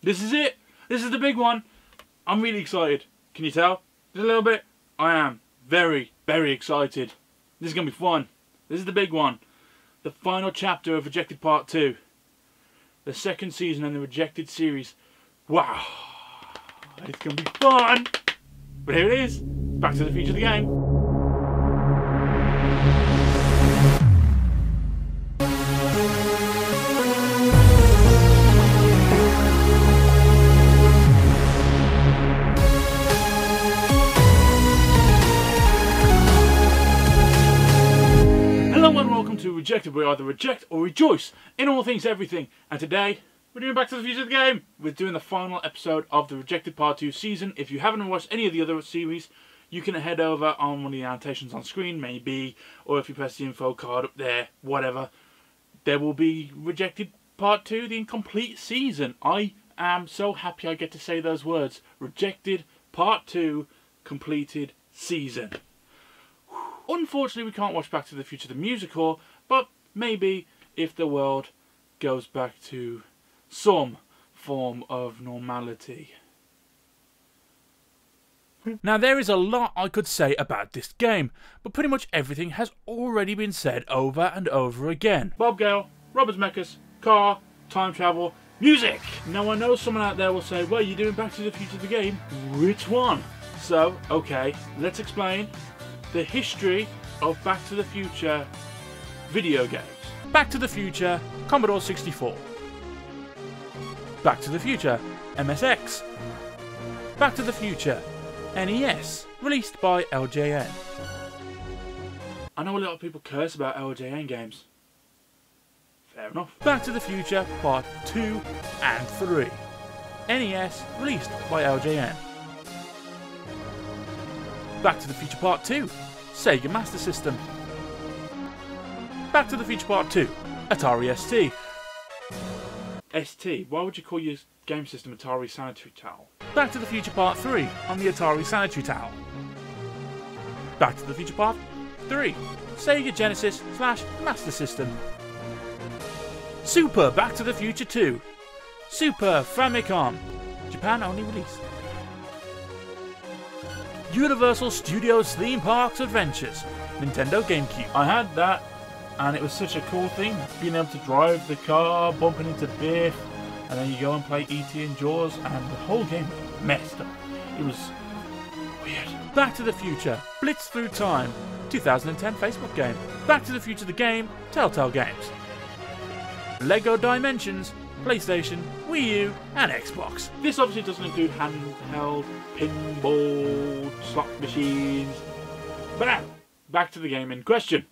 This is it. This is the big one. I'm really excited. Can you tell? Just a little bit. I am very, very excited. This is going to be fun. This is the big one. The final chapter of Rejected Part 2. The second season in the Rejected series. Wow. It's going to be fun. But here it is. Back to the Future of the game. Hello and welcome to Rejected, where we either reject or rejoice in all things everything. And today, we're doing Back to the Future of the game. We're doing the final episode of the Rejected Part 2 season. If you haven't watched any of the other series, you can head over on one of the annotations on screen, maybe, or if you press the info card up there, whatever. There will be Rejected Part 2, the incomplete season. I am so happy I get to say those words. Rejected Part 2, completed season. Unfortunately, we can't watch Back to the Future the musical, but maybe if the world goes back to some form of normality. Now, there is a lot I could say about this game, but pretty much everything has already been said over and over again. Bob Gale, Robert Zemeckis, car, time travel, music! Now, I know someone out there will say, well, you're doing Back to the Future the game, which one? So, okay, let's explain the history of Back to the Future video games. Back to the Future, Commodore 64. Back to the Future, MSX. Back to the Future, NES, released by LJN. I know a lot of people curse about LJN games. Fair enough. Back to the Future Part 2 and 3. NES, released by LJN. Back to the Future Part 2, Sega Master System. Back to the Future Part 2, Atari ST. ST? Why would you call your game system Atari Sanitary Towel? Back to the Future Part 3 on the Atari Sanitary Towel. Back to the Future Part 3, Sega Genesis / Master System. Super Back to the Future 2, Super Famicom, Japan only release. Universal Studios Theme Parks Adventures, Nintendo GameCube. I had that, and it was such a cool thing, being able to drive the car, bumping into Biff, and then you go and play E.T. and Jaws, and the whole game was messed up. It was weird. Back to the Future, Blitz Through Time, 2010 Facebook game. Back to the Future the game, Telltale Games. Lego Dimensions, PlayStation, Wii U, and Xbox. This obviously doesn't include handheld, pinball, slot machines. But now, back to the game in question.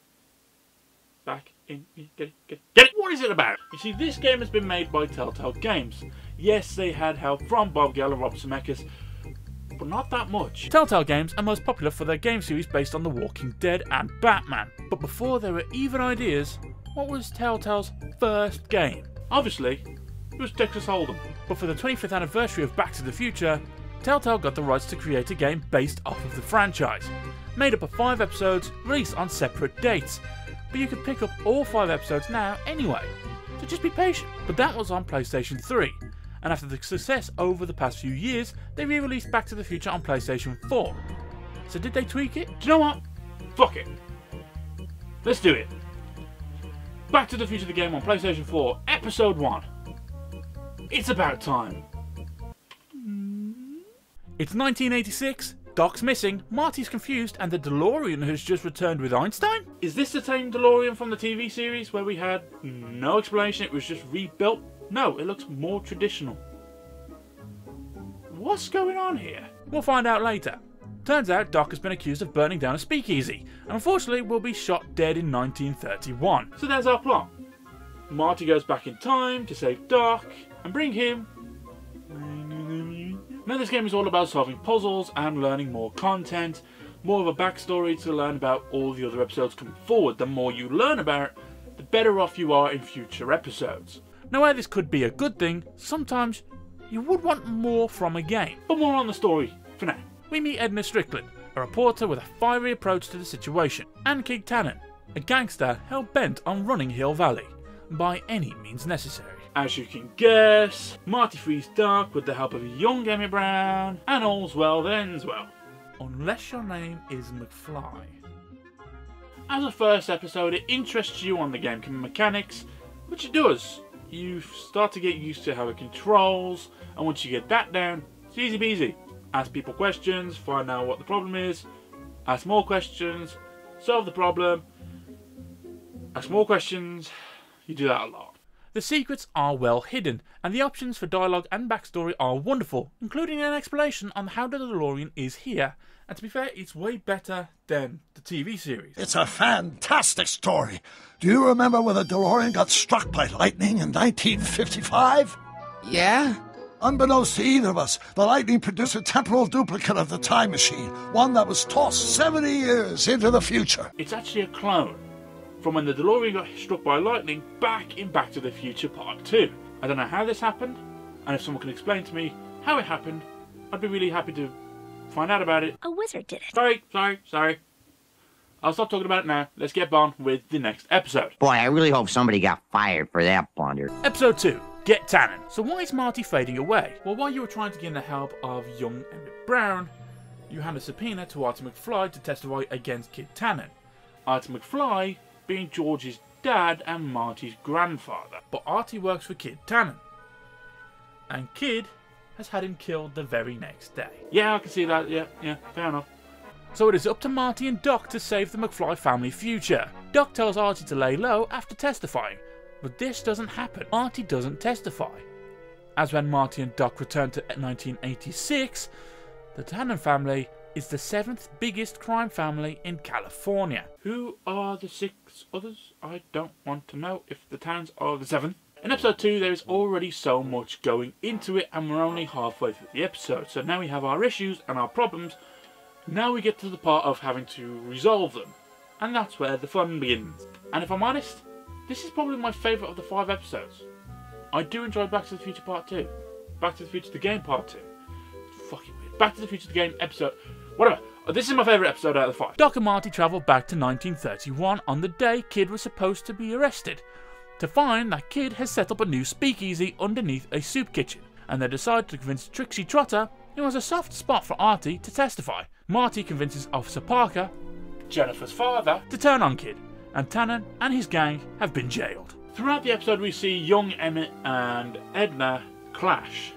Back in, get it? What is it about? You see, this game has been made by Telltale Games. Yes, they had help from Bob Gale and Rob Zemeckis, but not that much. Telltale Games are most popular for their game series based on The Walking Dead and Batman. But before there were even ideas, what was Telltale's first game? Obviously, it was Texas Hold'em. But for the 25th anniversary of Back to the Future, Telltale got the rights to create a game based off of the franchise, made up of 5 episodes released on separate dates. But you could pick up all 5 episodes now anyway, so just be patient. But that was on PlayStation 3, and after the success over the past few years, they re-released Back to the Future on PlayStation 4. So did they tweak it? Do you know what? Fuck it. Let's do it. Back to the Future the game on PlayStation 4, Episode 1. It's about time. It's 1986, Doc's missing, Marty's confused, and the DeLorean has just returned with Einstein? Is this the same DeLorean from the TV series where we had no explanation, it was just rebuilt? No, it looks more traditional. What's going on here? We'll find out later. Turns out Doc has been accused of burning down a speakeasy, and unfortunately will be shot dead in 1931. So there's our plot. Marty goes back in time to save Doc and bring him. Now this game is all about solving puzzles and learning more content, more of a backstory to learn about all the other episodes coming forward. The more you learn about it, the better off you are in future episodes. Now while this could be a good thing, sometimes you would want more from a game. But more on the story for now. We meet Edna Strickland, a reporter with a fiery approach to the situation, and Keith Tannen, a gangster hell-bent on running Hill Valley by any means necessary. As you can guess, Marty frees Doc with the help of a young Emmett Brown, and all's well that ends well. Unless your name is McFly. As a first episode, it interests you on the game mechanics, which it does. You start to get used to how it controls, and once you get that down, it's easy peasy. Ask people questions, find out what the problem is, ask more questions, solve the problem, ask more questions. You do that a lot. The secrets are well hidden, and the options for dialogue and backstory are wonderful, including an explanation on how the DeLorean is here. And to be fair, it's way better than the TV series. It's a fantastic story. Do you remember when the DeLorean got struck by lightning in 1955? Yeah? Unbeknownst to either of us, the lightning produced a temporal duplicate of the time machine, one that was tossed 70 years into the future. It's actually a clone from when the DeLorean got struck by lightning back in Back to the Future Part 2. I don't know how this happened, and if someone can explain to me how it happened, I'd be really happy to find out about it. A wizard did it. Sorry. I'll stop talking about it now. Let's get on with the next episode. Boy, I really hope somebody got fired for that blunder. Episode 2. Get Tannen. So why is Marty fading away? Well, while you were trying to gain the help of young Emmett Brown, you hand a subpoena to Artie McFly to testify against Kid Tannen. Artie McFly being George's dad and Marty's grandfather. But Artie works for Kid Tannen. And Kid has had him killed the very next day. Yeah, I can see that. Yeah, fair enough. So it is up to Marty and Doc to save the McFly family future. Doc tells Artie to lay low after testifying, but this doesn't happen. Artie doesn't testify. As when Marty and Doc return to 1986, the Tannen family is the 7th biggest crime family in California. Who are the 6 others? I don't want to know if the Tannens are the 7th. In episode 2, there is already so much going into it, and we're only halfway through the episode. So now we have our issues and our problems. Now we get to the part of having to resolve them. And that's where the fun begins. And if I'm honest, this is probably my favourite of the 5 episodes. I do enjoy Back to the Future Part 2. Back to the Future the Game Part 2. It's fucking weird. Back to the Future the Game episode... Whatever. This is my favourite episode out of the 5. Doc and Marty travel back to 1931 on the day Kid was supposed to be arrested, to find that Kid has set up a new speakeasy underneath a soup kitchen, and they decide to convince Trixie Trotter, who has a soft spot for Artie, to testify. Marty convinces Officer Parker, Jennifer's father, to turn on Kid, and Tannen and his gang have been jailed. Throughout the episode we see young Emmett and Edna clash.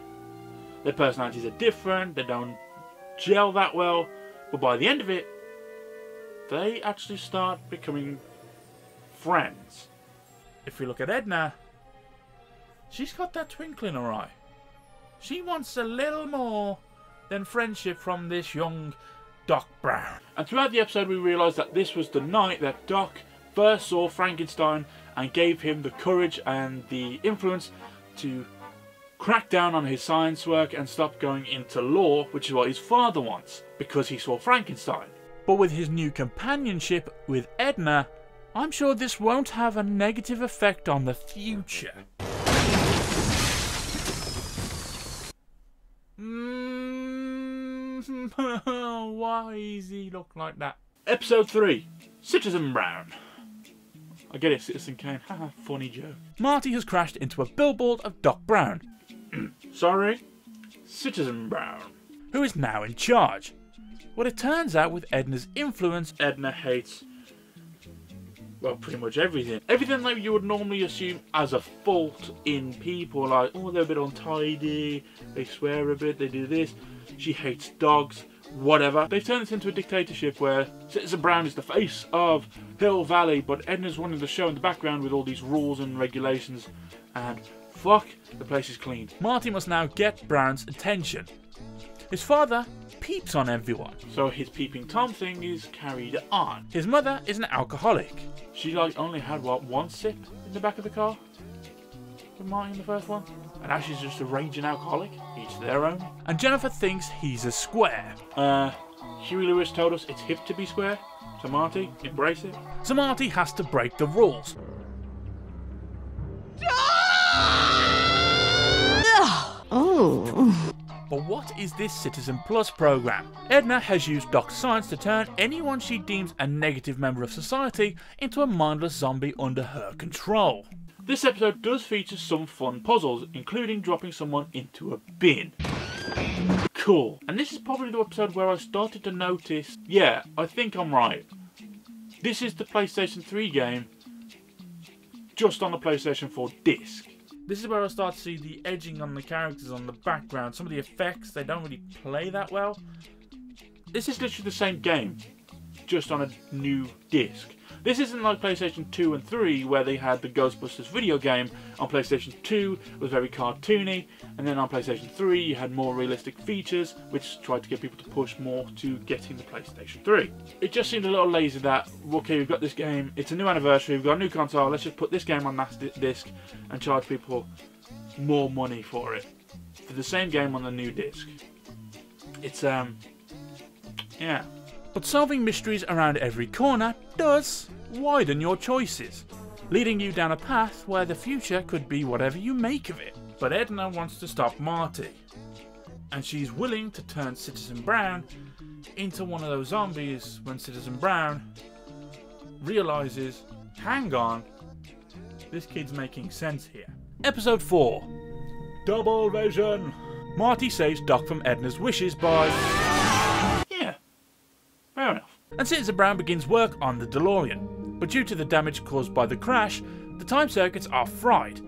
Their personalities are different, they don't gel that well, but by the end of it, they actually start becoming friends. If we look at Edna, she's got that twinkle in her eye. She wants a little more than friendship from this young Doc Brown. And throughout the episode we realise that this was the night that Doc first saw Frankenstein and gave him the courage and the influence to crack down on his science work and stop going into law, which is what his father wants, because he saw Frankenstein. But with his new companionship with Edna, I'm sure this won't have a negative effect on the future. Why does he look like that? Episode 3. Citizen Brown. I get it, Citizen Kane. Haha, funny joke. Marty has crashed into a billboard of Doc Brown. Sorry? Citizen Brown. Who is now in charge. Well, it turns out with Edna's influence, Edna hates, well, pretty much everything. Everything that you would normally assume as a fault in people, like, oh, they're a bit untidy, they swear a bit, they do this. She hates dogs, whatever. They've turned this into a dictatorship where Citizen Brown is the face of Hill Valley, but Edna's running the show in the background with all these rules and regulations, and fuck, the place is clean. Marty must now get Brown's attention. His father peeps on everyone, so his peeping Tom thing is carried on. His mother is an alcoholic. She only had, what, 1 sip in the back of the car? With Marty in the first one? And now she's just a raging alcoholic, each their own. And Jennifer thinks he's a square. Huey Lewis told us it's hip to be square, so Marty, embrace it. So Marty has to break the rules. Oh. But what is this Citizen Plus program? Edna has used Doc's science to turn anyone she deems a negative member of society into a mindless zombie under her control. This episode does feature some fun puzzles, including dropping someone into a bin. Cool. And this is probably the episode where I started to notice, yeah, I think I'm right. This is the PlayStation 3 game, just on the PlayStation 4 disc. This is where I start to see the edging on the characters on the background. Some of the effects, they don't really play that well. This is literally the same game, just on a new disc. This isn't like PlayStation 2 and 3 where they had the Ghostbusters video game. On PlayStation 2 it was very cartoony, and then on PlayStation 3 you had more realistic features which tried to get people to push more to getting the PlayStation 3. It just seemed a little lazy that, okay, we've got this game, it's a new anniversary, we've got a new console, let's just put this game on that disc and charge people more money for it. For the same game on the new disc. It's, yeah. But solving mysteries around every corner does widen your choices, leading you down a path where the future could be whatever you make of it. But Edna wants to stop Marty, and she's willing to turn Citizen Brown into one of those zombies when Citizen Brown realises, hang on, this kid's making sense here. Episode 4. Double Vision. Marty saves Doc from Edna's wishes by... yeah. Fair enough. And Citizen Brown begins work on the DeLorean, but due to the damage caused by the crash, the time circuits are fried,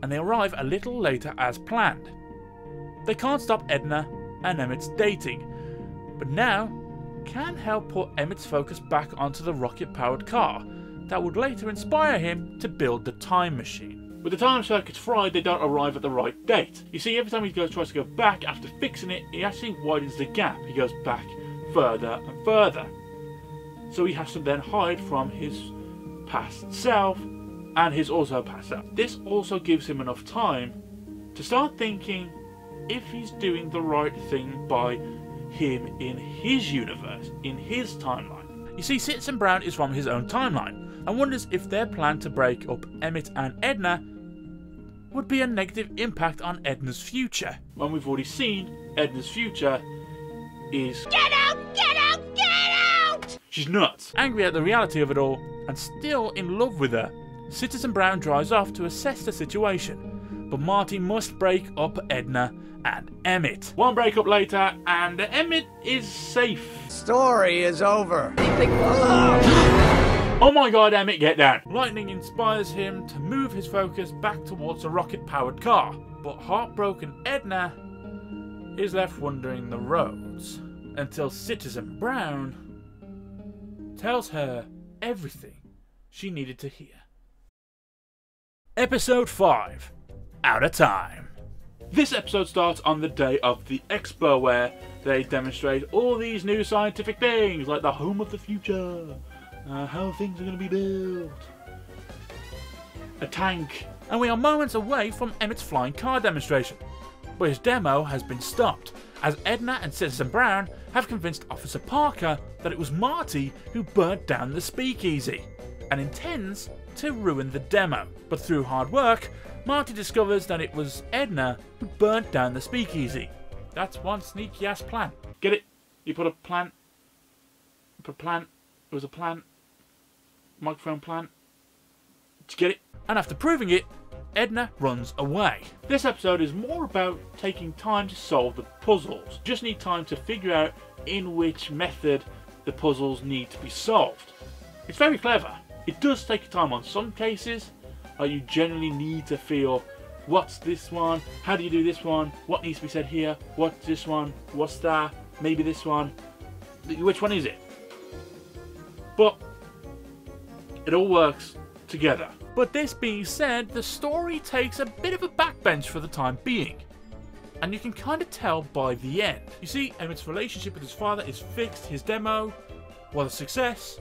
and they arrive a little later as planned. They can't stop Edna and Emmett's dating, but now can help put Emmett's focus back onto the rocket-powered car that would later inspire him to build the time machine. With the time circuits fried, they don't arrive at the right date. You see, every time he tries to go back after fixing it, he actually widens the gap. He goes back further and further. So he has to then hide from his past self and his also past self. This also gives him enough time to start thinking if he's doing the right thing by him in his universe, in his timeline. You see, Citizen Brown is from his own timeline and wonders if their plan to break up Emmett and Edna would be a negative impact on Edna's future. When we've already seen Edna's future is... Get out! Get out! Get out! She's nuts. Angry at the reality of it all, and still in love with her, Citizen Brown drives off to assess the situation, but Marty must break up Edna and Emmett. One breakup later, and Emmett is safe. Story is over. Oh my god, Emmett, get down! Lightning inspires him to move his focus back towards a rocket-powered car, but heartbroken Edna is left wandering the roads until Citizen Brown tells her everything she needed to hear. Episode 5. Out of Time. This episode starts on the day of the expo where they demonstrate all these new scientific things like the home of the future, how things are going to be built, a tank, and we are moments away from Emmett's flying car demonstration. But his demo has been stopped, as Edna and Citizen Brown have convinced Officer Parker that it was Marty who burnt down the Speakeasy, and intends to ruin the demo. But through hard work, Marty discovers that it was Edna who burnt down the Speakeasy. That's one sneaky ass plan. Get it? You put a plant. You put a plant. It was a plant. Microphone plant. Did you get it? And after proving it, Edna runs away. This episode is more about taking time to solve the puzzles. You just need time to figure out in which method the puzzles need to be solved. It's very clever. It does take time on some cases. You generally need to feel, what's this one? How do you do this one? What needs to be said here? What's this one? What's that? Maybe this one. Which one is it? But it all works together. But this being said, the story takes a bit of a backbench for the time being. And you can kind of tell by the end. You see, Emmett's relationship with his father is fixed, his demo was a success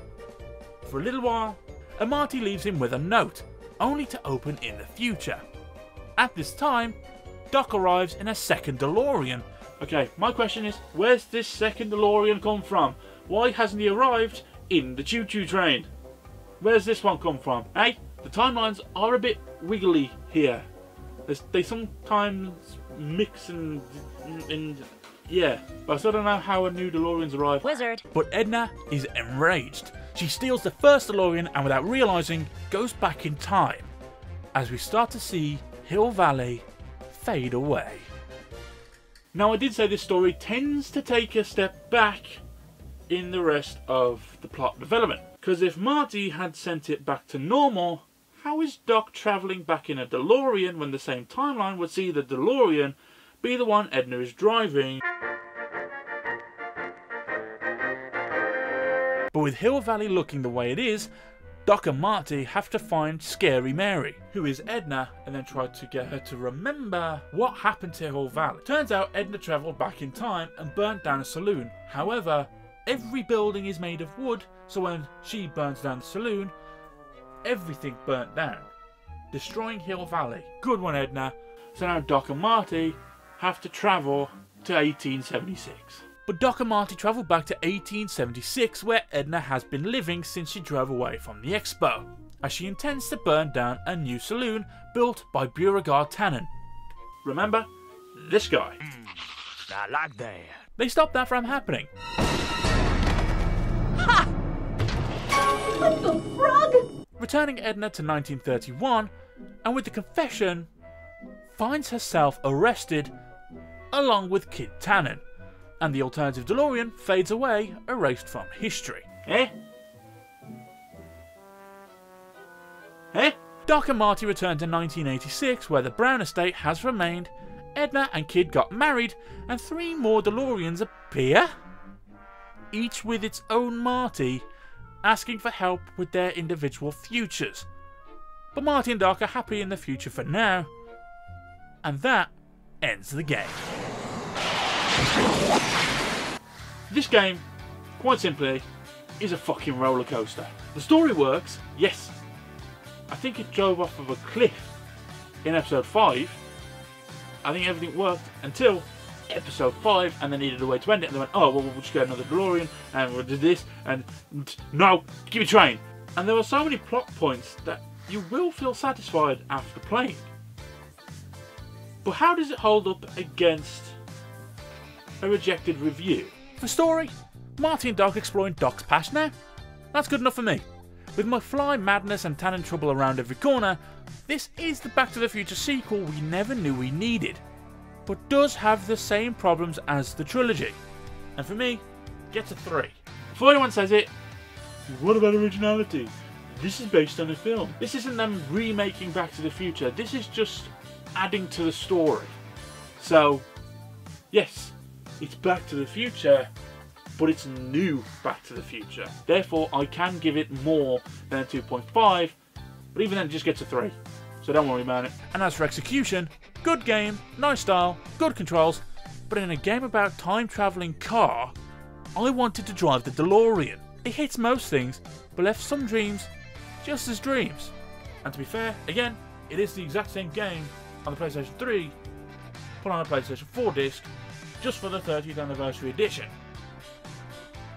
for a little while, and Marty leaves him with a note, only to open in the future. At this time, Doc arrives in a second DeLorean. Okay, my question is, where's this second DeLorean come from? Why hasn't he arrived in the choo-choo train? Where's this one come from, eh? The timelines are a bit wiggly here. They sometimes mix and yeah. But I still don't know how a new DeLorean's arrived. Wizard. But Edna is enraged. She steals the first DeLorean and without realising, goes back in time. as we start to see Hill Valley fade away. Now, I did say this story tends to take a step back in the rest of the plot development, because if Marty had sent it back to normal, how is Doc travelling back in a DeLorean when the same timeline would see the DeLorean be the one Edna is driving? But with Hill Valley looking the way it is, Doc and Marty have to find Scary Mary, who is Edna, and then try to get her to remember what happened to Hill Valley. Turns out Edna travelled back in time and burnt down a saloon. However, every building is made of wood, so when she burns down the saloon, everything burnt down, destroying Hill Valley. Good one, Edna. So now Doc and Marty have to travel to 1876. But Doc and Marty travel back to 1876, where Edna has been living since she drove away from the expo, as she intends to burn down a new saloon built by Beauregard Tannen. Remember, this guy. I like that. They stopped that from happening. Ha! What the frog? Returning Edna to 1931, and with the confession, finds herself arrested along with Kid Tannen, and the alternative DeLorean fades away, erased from history. Eh? Doc and Marty return to 1986, where the Brown estate has remained, Edna and Kid got married, and 3 more DeLoreans appear, each with its own Marty, asking for help with their individual futures. But Marty and Doc are happy in the future for now, and that ends the game. This game, quite simply, is a fucking roller coaster. The story works, yes. I think it drove off of a cliff in episode 5. I think everything worked until episode 5, and they needed a way to end it, and they went, oh, well, we'll just get another DeLorean, and we'll do this, and no, give me train. And there were so many plot points that you will feel satisfied after playing. But how does it hold up against a rejected review? For story, Marty and Doc exploring Doc's past now. That's good enough for me. With my fly madness and Tannen trouble around every corner, this is the Back to the Future sequel we never knew we needed, but does have the same problems as the trilogy. And for me, gets a 3. Before anyone says it, what about originality? This is based on a film. This isn't them remaking Back to the Future, this is just adding to the story. So, yes, it's Back to the Future, but it's new Back to the Future. Therefore, I can give it more than a 2.5, but even then it just gets a 3. So don't worry about it. And as for execution, good game, nice style, good controls, but in a game about time-travelling car, I wanted to drive the DeLorean. It hits most things, but left some dreams just as dreams. And to be fair, again, it is the exact same game on the PlayStation 3, put on a PlayStation 4 disc, just for the 30th anniversary edition.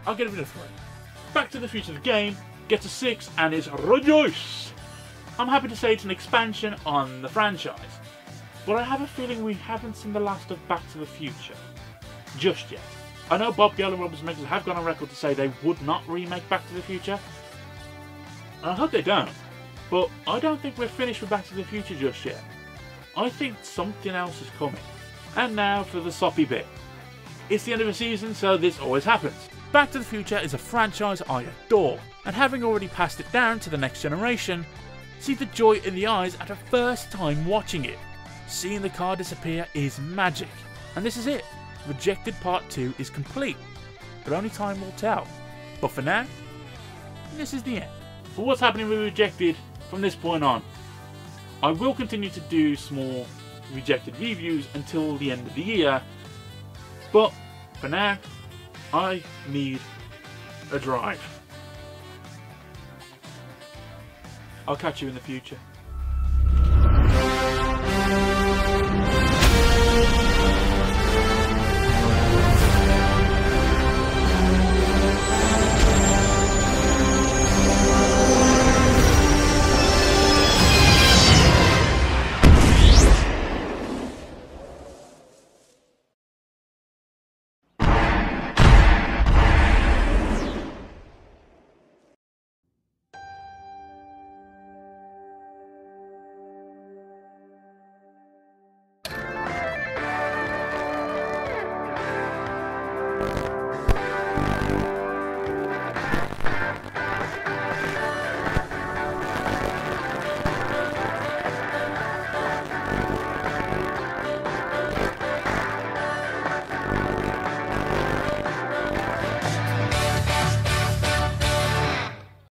I'll give it a 3. Back to the Future the game gets a 6 and is rejoice. I'm happy to say it's an expansion on the franchise, but I have a feeling we haven't seen the last of Back to the Future just yet. I know Bob Gale and Robert Zemeckis have gone on record to say they would not remake Back to the Future, and I hope they don't, but I don't think we're finished with Back to the Future just yet. I think something else is coming. And now for the soppy bit. It's the end of a season, so this always happens. Back to the Future is a franchise I adore, and having already passed it down to the next generation, see the joy in the eyes at a first time watching it. Seeing the car disappear is magic, and this is it. Rejected Part 2 is complete, but only time will tell. But for now, this is the end. For what's happening with Rejected from this point on, I will continue to do small Rejected reviews until the end of the year, but for now, I need a drive. I'll catch you in the future.